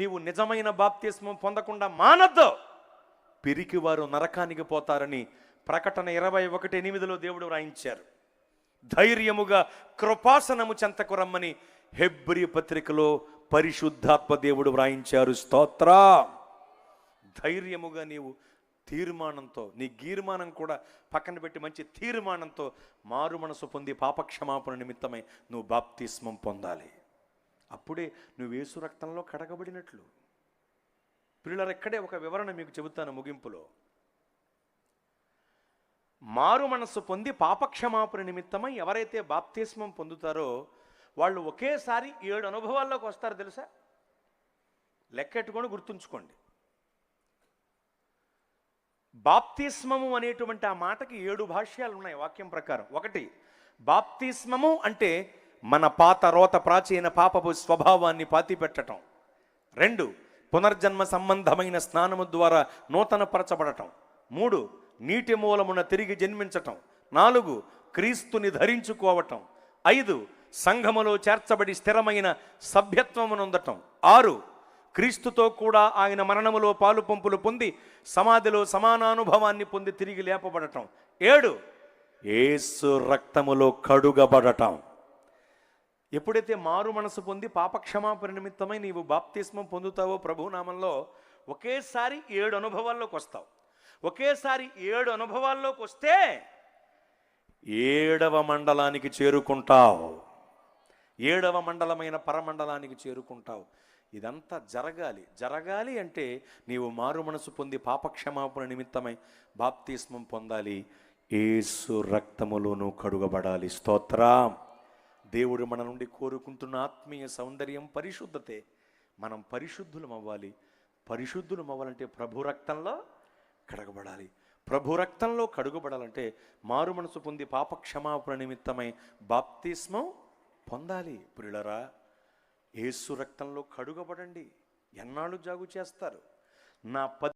నీవు నిజమైన బాప్తిస్మం పొందకుండా మానద్దు, పిరికివారు నరకానికి పోతారని ప్రకటన 21:8 దేవుడు వ్రాయించారు. ధైర్యముగా కృపాసనము చెంతకు రమ్మని హెబ్రీ పత్రికలో పరిశుద్ధాత్మ దేవుడు వ్రాయించారు. స్తోత్ర. ధైర్యముగా నీవు తీర్మానంతో, నీ గీర్మానం కూడా పక్కన పెట్టి మంచి తీర్మానంతో మారు మనసు పొంది పాపక్షమాపణ నిమిత్తమై నువ్వు బాప్తిస్మం పొందాలి. అప్పుడే నువ్వు యేసు రక్తంలో కడగబడినట్లు. ప్రియులారా, ఇక్కడే ఒక వివరణ మీకు చెబుతాను ముగింపులో. మారు మనస్సు పొంది పాపక్షమాపణ నిమిత్తమై ఎవరైతే బాప్తిస్మం పొందుతారో వాళ్ళు ఒకేసారి 7 అనుభవాల్లోకి వస్తారు. తెలుసా? లెక్కెట్టుకొని గుర్తుంచుకోండి. బాప్తిస్మము అనేటువంటి ఆ మాటకి 7 భాష్యాలు ఉన్నాయి వాక్యం ప్రకారం. 1, బాప్తిస్మము అంటే మన పాత రోత ప్రాచీన పాపపు స్వభావాన్ని పాతిపెట్టడం. 2, పునర్జన్మ సంబంధమైన స్నానము ద్వారా నూతనపరచబడటం. 3, నీటి మూలమున తిరిగి జన్మించటం. 4, క్రీస్తుని ధరించుకోవటం. 5, సంఘములో చేర్చబడి స్థిరమైన సభ్యత్వమునొందటం. 6, క్రీస్తుతో కూడా ఆయన మరణములో పాలు పంపులు పొంది సమాధిలో సమానానుభవాన్ని పొంది తిరిగి లేపబడటం. 7, యేసు రక్తములో కడుగబడటం. ఎప్పుడైతే మారు మనసు పొంది పాపక్షమాపణ నిమిత్తమై నీవు బాప్తిస్మం పొందుతావో ప్రభునామంలో ఒకేసారి 7 అనుభవాల్లోకి వస్తావు. ఒకేసారి 7 అనుభవాల్లోకి వస్తే 7వ మండలానికి చేరుకుంటావు. 7వ మండలమైన పరమండలానికి చేరుకుంటావు. ఇదంతా జరగాలి అంటే నీవు మారు మనసు పొంది పాపక్షమాపణ నిమిత్తమై బాప్తిస్మం పొందాలి. యేసు రక్తములో నువ్వు కడుగబడాలి. స్తోత్రం. దేవుడు మన నుండి కోరుకుంటున్న ఆత్మీయ సౌందర్యం పరిశుద్ధతే. మనం పరిశుద్ధులం అవ్వాలి. పరిశుద్ధులం అవ్వాలంటే ప్రభు రక్తంలో కడగబడాలి. ప్రభు రక్తంలో కడుగబడాలంటే మారు మనసు పొంది పాపక్షమాపణ నిమిత్తమై బాప్తిస్మం పొందాలి. ప్రియులారా, యేసు రక్తంలో కడుగబడండి. ఎన్నాళ్ళు జాగు చేస్తారు? నా